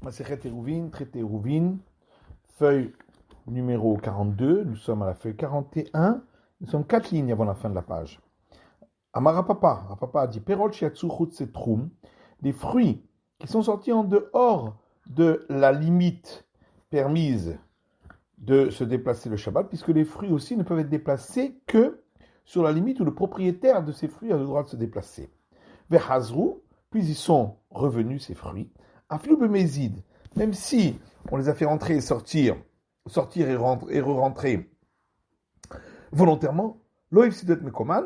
Masechet Eruvin, traité Eruvin, feuille numéro 42, nous sommes à la feuille 41, nous sommes 4 lignes avant la fin de la page. Amara Papa a dit Perol Shiatsu Setrum, des fruits qui sont sortis en dehors de la limite permise de se déplacer le Shabbat, puisque les fruits aussi ne peuvent être déplacés que sur la limite où le propriétaire de ces fruits a le droit de se déplacer. Vehazru, puis ils sont revenus, ces fruits, Aflou Bemezid, même si on les a fait rentrer et sortir et re-rentrer volontairement, Loïf Sidet Mekoman,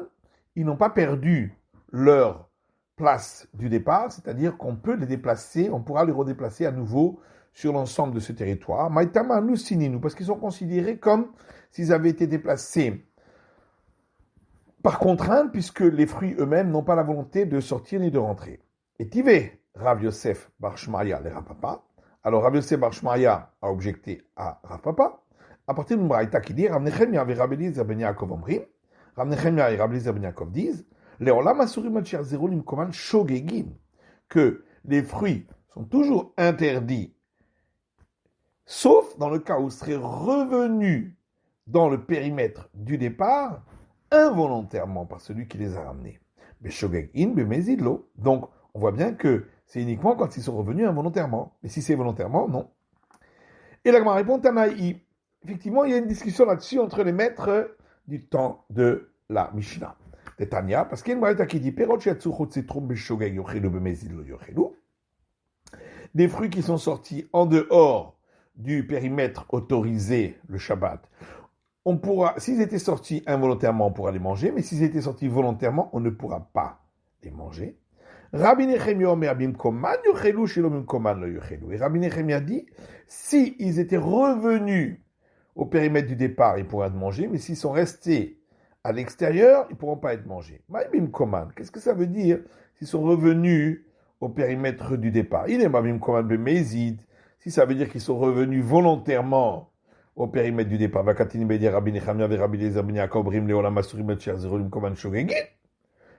ils n'ont pas perdu leur place du départ, c'est-à-dire qu'on peut les déplacer, on pourra les redéplacer à nouveau sur l'ensemble de ce territoire. Maïtama nous sininu, parce qu'ils sont considérés comme s'ils avaient été déplacés par contrainte, puisque les fruits eux-mêmes n'ont pas la volonté de sortir ni de rentrer. Et Tivé, Rav Yosef Bar Shmaya, les Rav Papa. Alors Rav Yosef Bar Shmaya a objecté à Rav Papa, à partir d'une braïta qui dit, Rav Nechemia et Rav Eliezer ben Yaakov omrim, Rav Nechemia et Rav Eliezer ben Yaakov disent, Leolam asurim al sherzero limkoman shogegin, que les fruits sont toujours interdits, sauf dans le cas où seraient revenus dans le périmètre du départ, involontairement par celui qui les a ramenés. Donc, on voit bien que c'est uniquement quand ils sont revenus involontairement. Mais si c'est volontairement, non. Et la Gemara répond, Tanaï. Effectivement, il y a une discussion là-dessus entre les maîtres du temps de la Mishnah. De Tanya, parce qu'il y a une braïta qui dit, des fruits qui sont sortis en dehors du périmètre autorisé, le Shabbat, on pourra, s'ils étaient sortis involontairement, on pourra les manger, mais s'ils étaient sortis volontairement, on ne pourra pas les manger. Rabbi Nechemia omer abim koman yochelu shelo bim koman lo yochelu. Et Rabbi Nechemia dit, si ils étaient revenus au périmètre du départ, ils pourraient être mangés, mais s'ils sont restés à l'extérieur, ils ne pourront pas être mangés. Ma'ibim koman, qu'est-ce que ça veut dire s'ils sont revenus au périmètre du départ? Il est ma'ibim koman bemezid, si ça veut dire qu'ils sont revenus volontairement au périmètre du départ.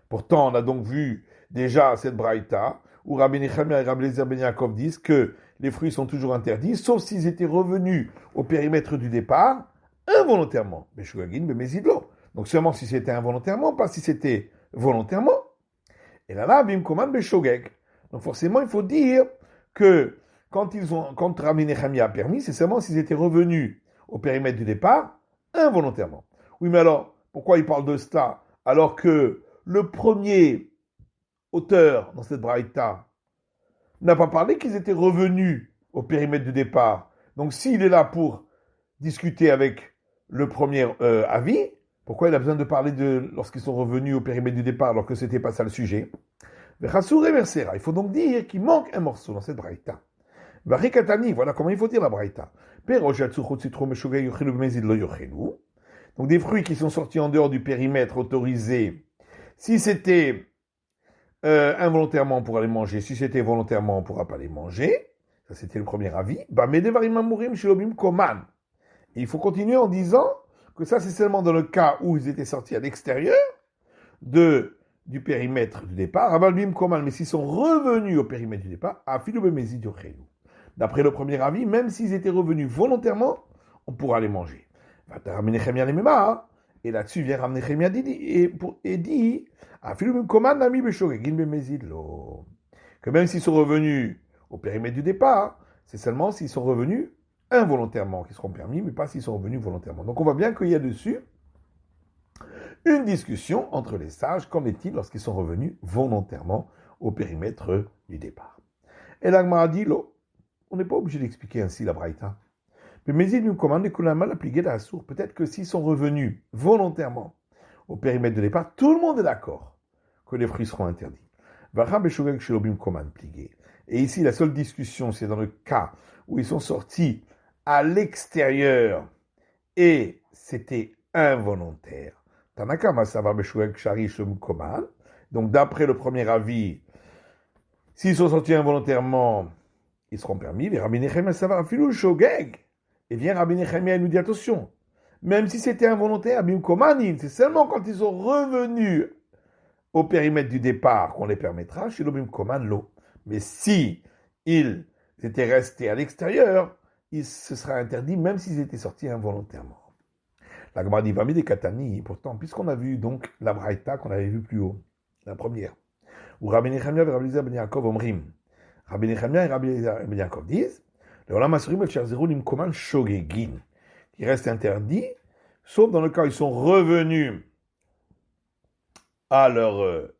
Pourtant, on a donc vu déjà cette braïta où Rabbi Nechemia et Rabbi Eliezer ben Yaakov disent que les fruits sont toujours interdits, sauf s'ils étaient revenus au périmètre du départ involontairement. Donc seulement si c'était involontairement, pas si c'était volontairement. Et là, bim koman beshogeg. Donc forcément, il faut dire que quand Rabbi Nechemia a permis, c'est seulement s'ils étaient revenus au périmètre du départ, involontairement. Oui, mais alors, pourquoi il parle de cela alors que le premier auteur dans cette braïta n'a pas parlé qu'ils étaient revenus au périmètre du départ? Donc, s'il est là pour discuter avec le premier avis, pourquoi il a besoin de parler de lorsqu'ils sont revenus au périmètre du départ alors que ce n'était pas ça le sujet? Il faut donc dire qu'il manque un morceau dans cette braïta. Voilà comment il faut dire la braïta. Donc des fruits qui sont sortis en dehors du périmètre autorisé, si c'était involontairement on pourra les manger, si c'était volontairement on ne pourra pas les manger, ça c'était le premier avis. Et il faut continuer en disant que ça c'est seulement dans le cas où ils étaient sortis à l'extérieur du périmètre du départ, mais s'ils sont revenus au périmètre du départ, d'après le premier avis, même s'ils étaient revenus volontairement, on pourra les manger. Et là-dessus vient Rabbi Nechemia et dit que même s'ils sont revenus au périmètre du départ, c'est seulement s'ils sont revenus involontairement qu'ils seront permis, mais pas s'ils sont revenus volontairement. Donc on voit bien qu'il y a dessus une discussion entre les sages, qu'en est-il lorsqu'ils sont revenus volontairement au périmètre du départ. Et l'Agmara dit, on n'est pas obligé d'expliquer ainsi la braïta. Mais il nous commande peut-être que s'ils sont revenus volontairement au périmètre de départ, tout le monde est d'accord que les fruits seront interdits. Et ici, la seule discussion, c'est dans le cas où ils sont sortis à l'extérieur et c'était involontaire. Donc, d'après le premier avis, s'ils sont sortis involontairement, ils seront permis. Et Rabbi Nechemia et vient Rabbi Nechemia et nous dit attention, même si c'était involontaire, c'est seulement quand ils sont revenus au périmètre du départ qu'on les permettra, chez l'obim koman lo. Mais si ils étaient restés à l'extérieur, ce sera interdit même s'ils étaient sortis involontairement. La Gemara dit Vami des Katani, pourtant, puisqu'on a vu donc la Braïta qu'on avait vue plus haut, la première, où Rabbi Nechemia et Rabbi Eliezer ben Yaakov omrim. Rabbi Nechemia et Rabbi Eliezer ben Yaakov disent le Olam Asurim el Sharzeru Limkoman Shogegin, qui reste interdit, sauf dans le cas où ils sont revenus à leur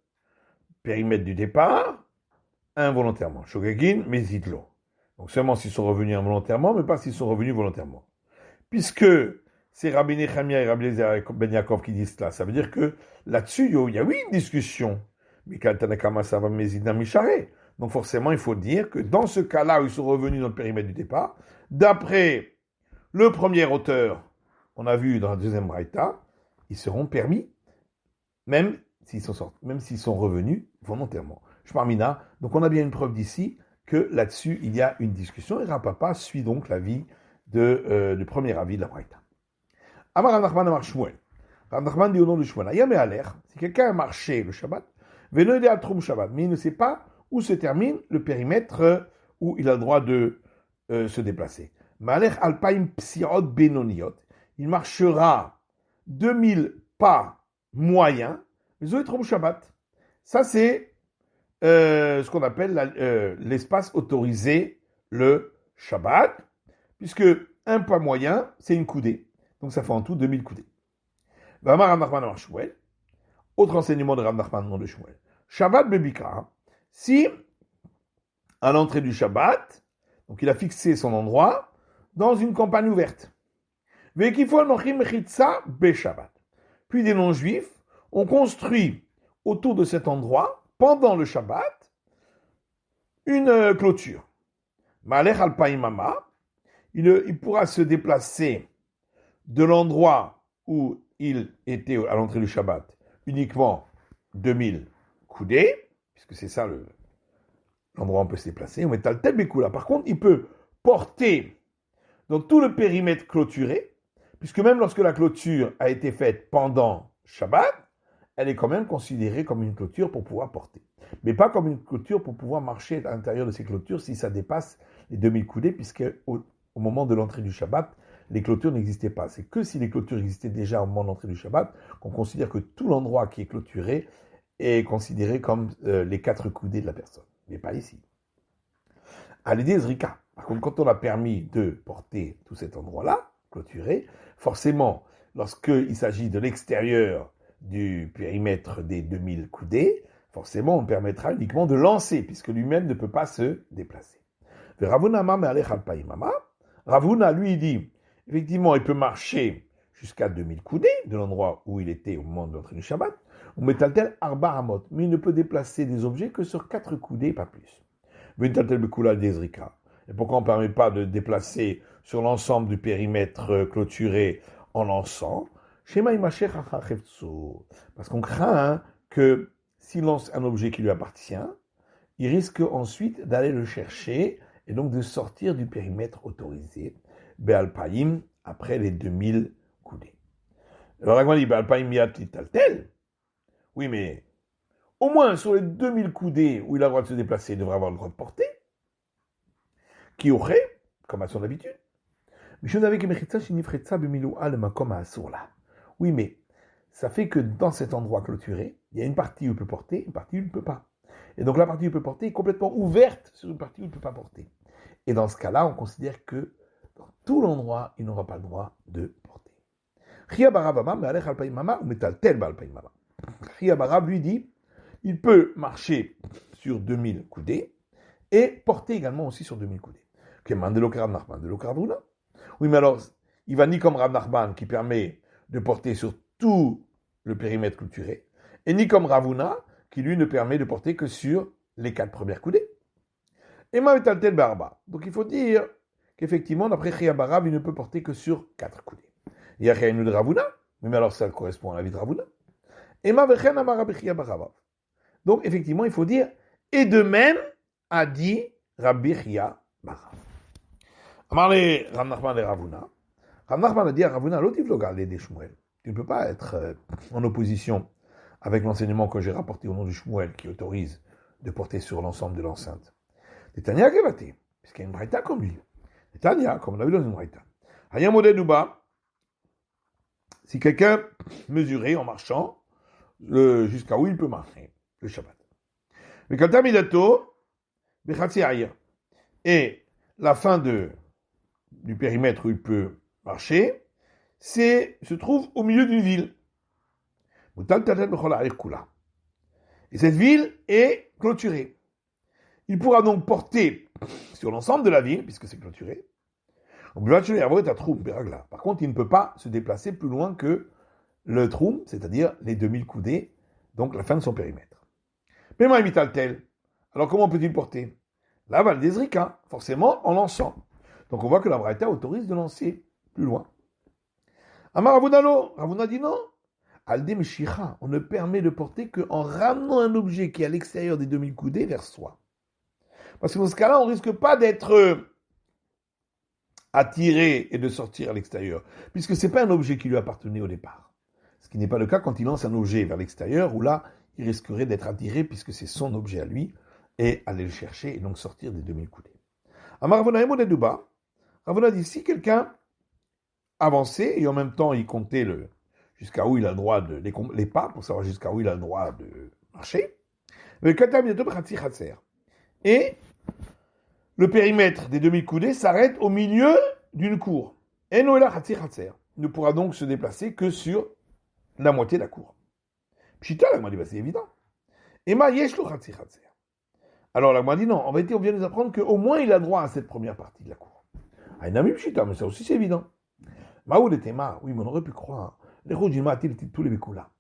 périmètre du départ, involontairement. Shogegin, mais zidlo. Donc seulement s'ils sont revenus involontairement, mais pas s'ils sont revenus volontairement. Puisque c'est Rabbi Nechemia et Rabbi Eliezer ben Yaakov qui disent cela, ça veut dire que là-dessus, il y a oui une discussion. Donc forcément, il faut dire que dans ce cas-là où ils sont revenus dans le périmètre du départ, d'après le premier auteur, on a vu dans la deuxième braïta, ils seront permis, même s'ils sont revenus volontairement. Shmarmina, donc on a bien une preuve d'ici que là-dessus, il y a une discussion, et Rapapa suit donc l'avis du premier avis de la braïta. Amar Rav Nachman Amar Shmuel. Rav Nachman dit au nom de Shmuel, Ayam et Aler, si quelqu'un a marché le Shabbat, Venode à Troum Shabbat, mais il ne sait pas où se termine le périmètre où il a le droit de se déplacer. Malech Alpaim Psiot Benoniot, il marchera 2000 pas moyens, mais où est Troum Shabbat? Ça, c'est ce qu'on appelle l'espace autorisé le Shabbat, puisque un pas moyen, c'est une coudée. Donc ça fait en tout 2000 coudées. Vamar Rav Nachman Amar Shmuel. Autre enseignement de Rav Nachman, nom de Shmuel. Shabbat Bebikra, si à l'entrée du Shabbat, donc il a fixé son endroit dans une campagne ouverte. Vekifol Nochim Mechitza Beshabbat. Puis des non-juifs ont construit autour de cet endroit, pendant le Shabbat, une clôture. Malech Alpaimama, il pourra se déplacer de l'endroit où il était à l'entrée du Shabbat uniquement 2000 coudées, puisque c'est ça l'endroit où on peut se déplacer. On met le Bekula. Par contre, il peut porter dans tout le périmètre clôturé, puisque même lorsque la clôture a été faite pendant Shabbat, elle est quand même considérée comme une clôture pour pouvoir porter. Mais pas comme une clôture pour pouvoir marcher à l'intérieur de ces clôtures si ça dépasse les 2000 coudées, puisque au moment de l'entrée du Shabbat, les clôtures n'existaient pas. C'est que si les clôtures existaient déjà au moment de l'entrée du Shabbat, qu'on considère que tout l'endroit qui est clôturé est considéré comme les 4 coudées de la personne. Mais pas ici. À l'idée Zrika. Par contre, quand on a permis de porter tout cet endroit-là, clôturé, forcément, lorsqu'il s'agit de l'extérieur du périmètre des 2000 coudées, forcément, on permettra uniquement de lancer, puisque lui-même ne peut pas se déplacer. Ravuna, lui, dit, effectivement, il peut marcher jusqu'à 2000 coudées, de l'endroit où il était au moment de l'entrée du Shabbat, ou metaltel arba hamot, mais il ne peut déplacer des objets que sur 4 coudées, pas plus. Metaltel bekula dezrika. Et pourquoi on ne permet pas de déplacer sur l'ensemble du périmètre clôturé en lançant? Parce qu'on craint que s'il lance un objet qui lui appartient, il risque ensuite d'aller le chercher et donc de sortir du périmètre autorisé. Be'alpaïm, après les 2000 coudées. Alors, on dit Be'alpaïm yatli taltel. Oui, mais au moins sur les 2000 coudées où il a le droit de se déplacer, il devrait avoir le droit de porter. Qui aurait, comme à son habitude. Oui, mais ça fait que dans cet endroit clôturé, il y a une partie où il peut porter, une partie où il ne peut pas. Et donc la partie où il peut porter est complètement ouverte sur une partie où il ne peut pas porter. Et dans ce cas-là, on considère que dans tout l'endroit, il n'aura pas le droit de porter. Barab lui dit, il peut marcher sur 2000 coudées et porter également aussi sur 2000 coudées. Oui, mais alors, il va ni comme Rav Nachman qui permet de porter sur tout le périmètre clôturé, et ni comme Ravuna qui lui ne permet de porter que sur les 4 premières coudées. Et Mavetaltel Barba. Donc il faut dire qu'effectivement, d'après Chia Barab, il ne peut porter que sur 4 coudées. Il y a Chia de Ravuna, mais alors ça correspond à la vie de Ravuna. Et Mavechen Amarabi Chia Barab. Donc effectivement, il faut dire, et de même a dit Rabbi Chia Barab. Amarle Rav Nachman et Ravuna. Rav Nachman a dit à Ravuna, l'otivlogal des Shmuel. Tu ne peux pas être en opposition avec l'enseignement que j'ai rapporté au nom du Shmuel qui autorise de porter sur l'ensemble de l'enceinte. Netanya Kevate. puisqu'il y a une braïta comme lui. Et Tania, comme on l'a vu dans une braïta. Hayam modèle Duba, si quelqu'un mesurait en marchant jusqu'à où il peut marcher, le Shabbat. Mais quand Midato, Bechatsi Aïr, et la fin du périmètre où il peut marcher, se trouve au milieu d'une ville. Et cette ville est clôturée. Il pourra donc porter sur l'ensemble de la ville, puisque c'est clôturé. Par contre, il ne peut pas se déplacer plus loin que le troum, c'est-à-dire les 2000 coudées, donc la fin de son périmètre. Mais tel. Alors comment peut-il porter? Là, va le désrika, forcément en lançant. Donc on voit que la Braïta autorise de lancer plus loin. Amar Ravunalo, Ravuna dit non. Aldem Shira, on ne permet de porter qu'en ramenant un objet qui est à l'extérieur des 2000 coudées vers soi. Parce que dans ce cas-là, on ne risque pas d'être attiré et de sortir à l'extérieur, puisque ce n'est pas un objet qui lui appartenait au départ. Ce qui n'est pas le cas quand il lance un objet vers l'extérieur, où là, il risquerait d'être attiré, puisque c'est son objet à lui, et aller le chercher, et donc sortir des 2000 coudées. Amar Ravuna Emo de Duba, Ravuna dit, si quelqu'un avançait, et en même temps il comptait jusqu'à où il a le droit les pas, pour savoir jusqu'à où il a le droit de marcher, et le périmètre des 2000 coudées s'arrête au milieu d'une cour. Et Noéla Khatsir Khatser ne pourra donc se déplacer que sur la moitié de la cour. Pshita, la dit, c'est évident. Ema Yeshlo Khatsir Khatser. Alors la dit non, en vérité on vient nous apprendre qu'au moins il a droit à cette première partie de la cour. Aïnami Pshita, mais ça aussi c'est évident. Maoud et Tema, oui, mais on aurait pu croire, les Rojima, tous les Bekula,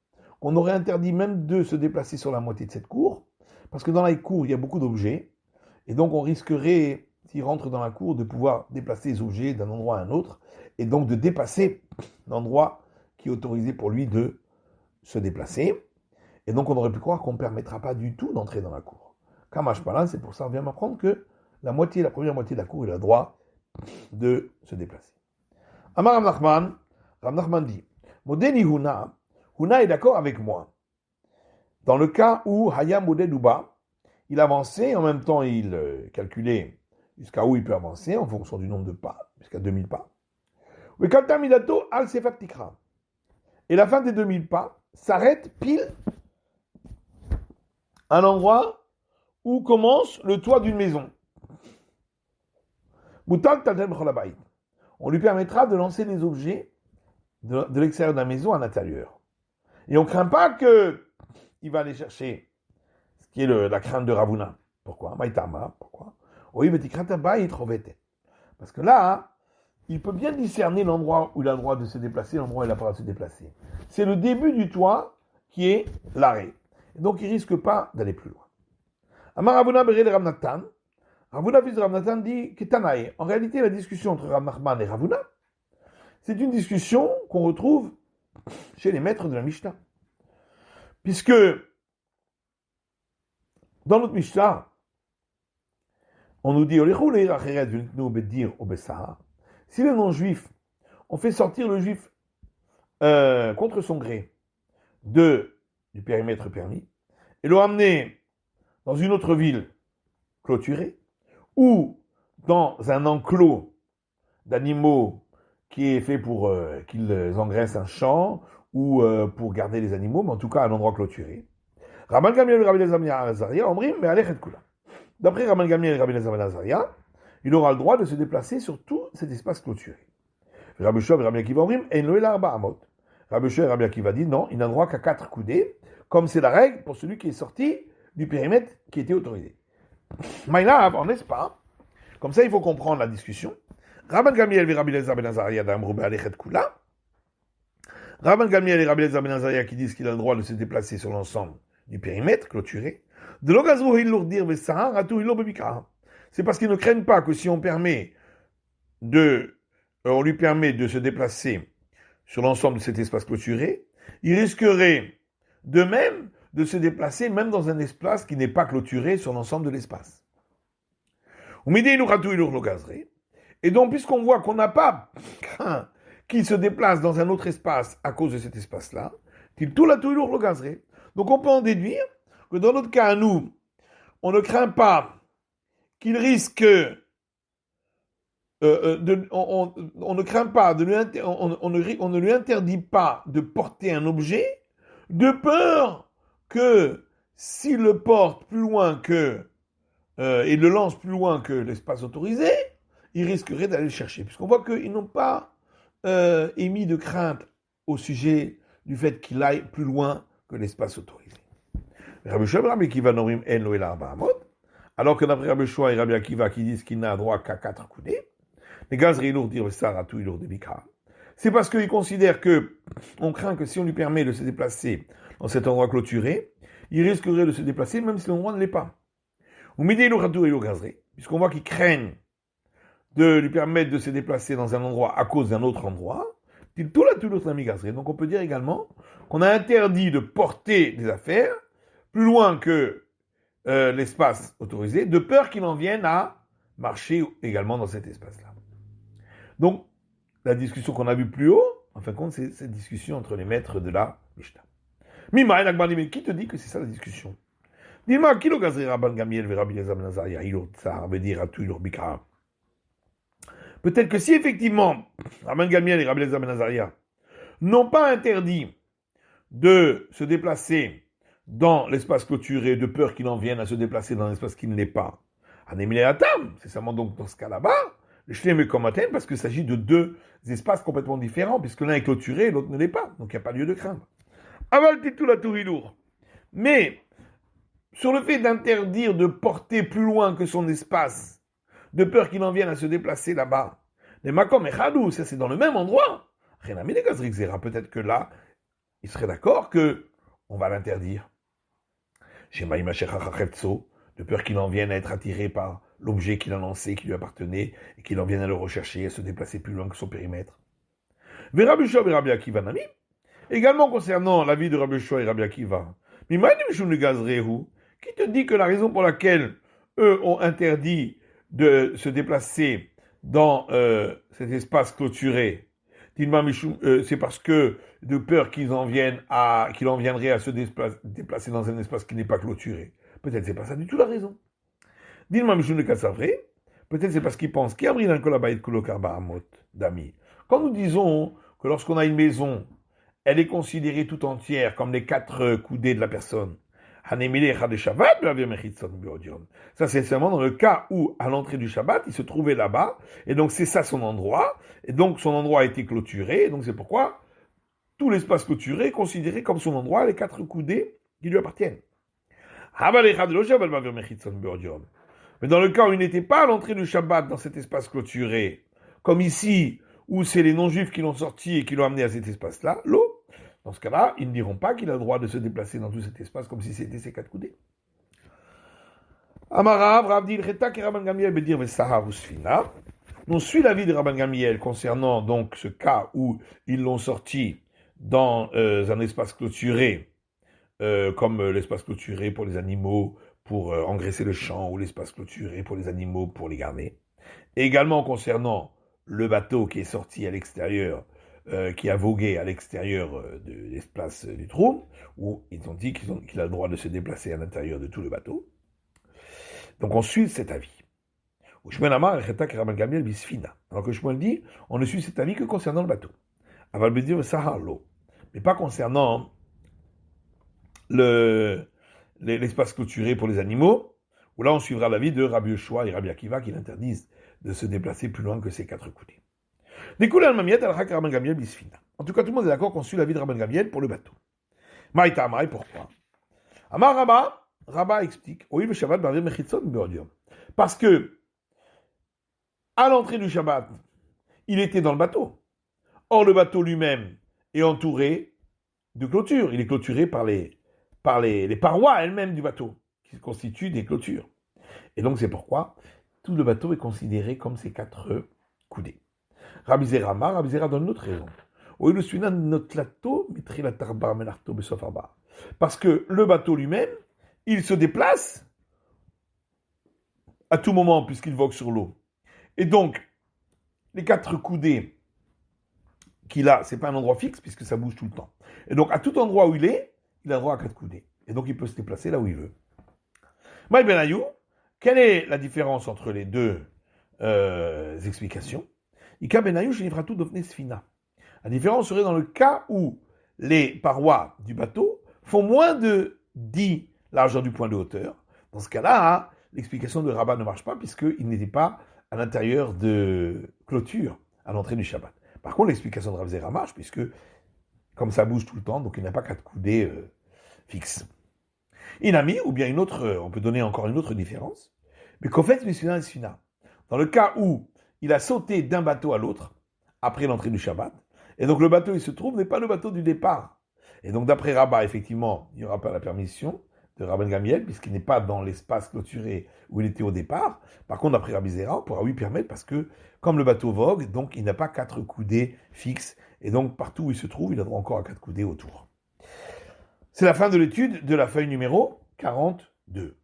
qu'on aurait interdit même de se déplacer sur la moitié de cette cour, parce que dans la cour il y a beaucoup d'objets, et donc on risquerait, s'il rentre dans la cour, de pouvoir déplacer les objets d'un endroit à un autre, et donc de dépasser l'endroit qui est autorisé pour lui de se déplacer. Et donc on aurait pu croire qu'on ne permettra pas du tout d'entrer dans la cour. Kamash Palan, c'est pour ça qu'on vient m'apprendre que la première moitié de la cour, il a le droit de se déplacer. Amar Rav Nachman dit, Modeni Huna est d'accord avec moi. Dans le cas où Hayam Modé Duba, il avançait, en même temps il calculait jusqu'à où il peut avancer, en fonction du nombre de pas, jusqu'à 2000 pas. Et la fin des 2000 pas s'arrête pile à l'endroit où commence le toit d'une maison. On lui permettra de lancer les objets de l'extérieur de la maison à l'intérieur. Et on ne craint pas qu'il va aller chercher ce qui est la crainte de Ravuna. Pourquoi? Pourquoi? Oui, parce que là, il peut bien discerner l'endroit où il a le droit de se déplacer, l'endroit où il n'a pas le droit de se déplacer. C'est le début du toit qui est l'arrêt. Et donc, il ne risque pas d'aller plus loin. Amar Ravuna Berel Ramnatan. Ravuna fils de Ramnatan dit Ketanae. En réalité, la discussion entre Rav Nachman et Ravuna, c'est une discussion qu'on retrouve chez les maîtres de la Mishnah. Puisque dans notre Mishnah, on nous dit si les non-juifs ont fait sortir le juif contre son gré du périmètre permis et l'ont amené dans une autre ville clôturée ou dans un enclos d'animaux qui est fait pour qu'ils engraissent un champ ou pour garder les animaux, mais en tout cas un endroit clôturé. Rabban Gamliel et Rabbi Elazar ben Azaria omrim me'alechet kula. D'après Rabban Gamliel et Rabbi Elazar ben Azaria, il aura le droit de se déplacer sur tout cet espace clôturé. Rabbi Shua et Rabbi Akiva omrim en lo el arba amot. Rabbi Shua et Rabbi Akiva dit non, il n'a droit qu'à 4 coudées, comme c'est la règle pour celui qui est sorti du périmètre qui était autorisé. Maïlav, en n'est-ce pas? Comme ça, il faut comprendre la discussion. Rabban Gamliel et Rabbi Elazar ben Azaria d'amrou me'alechet kula. Rabban Gamliel et Rabbi Elazar ben Azaria qui disent qu'il a le droit de se déplacer sur l'ensemble du périmètre clôturé. De l'ogazou il lourdir vesahar atou il lorbebikra. C'est parce qu'ils ne craignent pas que si on lui permet de se déplacer sur l'ensemble de cet espace clôturé, il risquerait de même de se déplacer même dans un espace qui n'est pas clôturé sur l'ensemble de l'espace. Et donc, puisqu'on voit qu'on n'a pas craint qu'il se déplace dans un autre espace à cause de cet espace-là, donc on peut en déduire que dans notre cas à nous, on ne craint pas qu'il risque on ne craint pas, on ne lui interdit pas de porter un objet de peur que s'il le porte plus loin que et le lance plus loin que l'espace autorisé, il risquerait d'aller le chercher. Puisqu'on voit qu'ils n'ont pas émis de crainte au sujet du fait qu'il aille plus loin que l'espace autorisé. Rabbi Shua et Rabbi Akiva norim en lo el arba amot, alors que d'après Rabbi Shua et Rabbi Akiva qui disent qu'il n'a droit qu'à 4 coudées, les gazri lourd dire saratou lourd de bikra. C'est parce qu'ils considèrent que on craint que si on lui permet de se déplacer dans cet endroit clôturé, il risquerait de se déplacer même si l'endroit ne l'est pas. Ou midi lourd et lourd gazri, puisqu'on voit qu'ils craignent de lui permettre de se déplacer dans un endroit à cause d'un autre endroit. Donc on peut dire également qu'on a interdit de porter des affaires plus loin que l'espace autorisé, de peur qu'il en vienne à marcher également dans cet espace-là. Donc, la discussion qu'on a vue plus haut, en fin de compte, c'est cette discussion entre les maîtres de la Mishnah. Mima et Akbar, mais qui te dit que c'est ça la discussion? Dis-moi, qui le gazri Rabban Gamiel ve Rabbi Elazar ben Azaria, ilot tsar, veut dire à tout ilot bikra. Peut-être que si effectivement, Rabban Gamiel et Rabbi Elazar ben Azaria n'ont pas interdit de se déplacer dans l'espace clôturé, de peur qu'il en vienne à se déplacer dans l'espace qui ne l'est pas, Anémile Atam, c'est seulement donc dans ce cas là-bas, le Shlem et Komaten, parce qu'il s'agit de deux espaces complètement différents, puisque l'un est clôturé et l'autre ne l'est pas, donc il n'y a pas lieu de craindre. Aval Titou la Tourilour. Mais, sur le fait d'interdire de porter plus loin que son espace, de peur qu'il en vienne à se déplacer là-bas, les Makom et Khadou, ça c'est dans le même endroit, peut-être que là, il serait d'accord que on va l'interdire. De peur qu'il en vienne à être attiré par l'objet qu'il a lancé, qui lui appartenait, et qu'il en vienne à le rechercher, à se déplacer plus loin que son périmètre. Rabbi Shua et Rabbi Akiva Nami, également concernant la vie de Rabbi Shua et Rabbi Akiva, qui te dit que la raison pour laquelle eux ont interdit de se déplacer dans cet espace clôturé, c'est parce que de peur qu'il en viendrait à se déplacer dans un espace qui n'est pas clôturé. Peut-être c'est pas ça du tout la raison. Peut-être c'est parce qu'ils pensent d'amis. Quand nous disons que lorsqu'on a une maison, elle est considérée tout entière comme les 4 coudées de la personne. Ça c'est seulement dans le cas où, à l'entrée du Shabbat, il se trouvait là-bas, et donc c'est ça son endroit, et donc son endroit a été clôturé, et donc c'est pourquoi tout l'espace clôturé est considéré comme son endroit, les 4 coudées qui lui appartiennent. Mais dans le cas où il n'était pas à l'entrée du Shabbat dans cet espace clôturé, comme ici, où c'est les non-juifs qui l'ont sorti et qui l'ont amené à cet espace-là, l'eau, dans ce cas-là, ils ne diront pas qu'il a le droit de se déplacer dans tout cet espace comme si c'était ses 4 coudées. Amarav, Rav dit, Retak et Rabban Gamiel bedir vesahav usfina. On suit l'avis de Rabban Gamiel concernant donc ce cas où ils l'ont sorti dans un espace clôturé, comme l'espace clôturé pour les animaux, pour engraisser le champ, ou l'espace clôturé pour les animaux, pour les garder. Et également concernant le bateau qui est sorti à l'extérieur, qui a vogué à l'extérieur de l'espace du trou, où ils ont dit qu'il a le droit de se déplacer à l'intérieur de tout le bateau. Donc on suit cet avis. Alors que Shmuel dit, on ne suit cet avis que concernant le bateau. Mais pas concernant l'espace clôturé pour les animaux, où là on suivra l'avis de Rabbi Yoshua et Rabbi Akiva qui l'interdisent de se déplacer plus loin que ses 4 coudées. En tout cas, tout le monde est d'accord qu'on suit l'avis de Rabban Gamiel pour le bateau. Maïta Amai, pourquoi? Amar Rabba explique, parce que à l'entrée du Shabbat, il était dans le bateau. Or, le bateau lui-même est entouré de clôtures. Il est clôturé par les parois elles-mêmes du bateau, qui constituent des clôtures. Et donc, c'est pourquoi tout le bateau est considéré comme ces 4 coudées. Rabbi Zera donne une autre raison. Parce que le bateau lui-même, il se déplace à tout moment puisqu'il vogue sur l'eau. Et donc, les 4 coudées qu'il a, c'est pas un endroit fixe puisque ça bouge tout le temps. Et donc, à tout endroit où il a droit à 4 coudées. Et donc, il peut se déplacer là où il veut. Maï Benayou, quelle est la différence entre les deux explications. Ika Benayu Shinifratu Dofne Sfina. La différence serait dans le cas où les parois du bateau font moins de 10 largeur du point de hauteur. Dans ce cas-là, l'explication de Rabat ne marche pas puisqu'il n'était pas à l'intérieur de clôture à l'entrée du Shabbat. Par contre, l'explication de Rav Zera marche puisque, comme ça bouge tout le temps, donc il n'a pas 4 coudées fixes. Inami, ou bien une autre, on peut donner encore une autre différence, mais qu'en fait, Mishina et Sfina, dans le cas où il a sauté d'un bateau à l'autre, après l'entrée du Shabbat, et donc le bateau il se trouve n'est pas le bateau du départ. Et donc d'après Rabat, effectivement, il n'y aura pas la permission de Rabban Gamiel, puisqu'il n'est pas dans l'espace clôturé où il était au départ. Par contre, d'après Rabbi Zera, on pourra lui permettre, parce que comme le bateau vogue, donc il n'a pas 4 coudées fixes, et donc partout où il se trouve, il a droit encore à 4 coudées autour. C'est la fin de l'étude de la feuille numéro 42.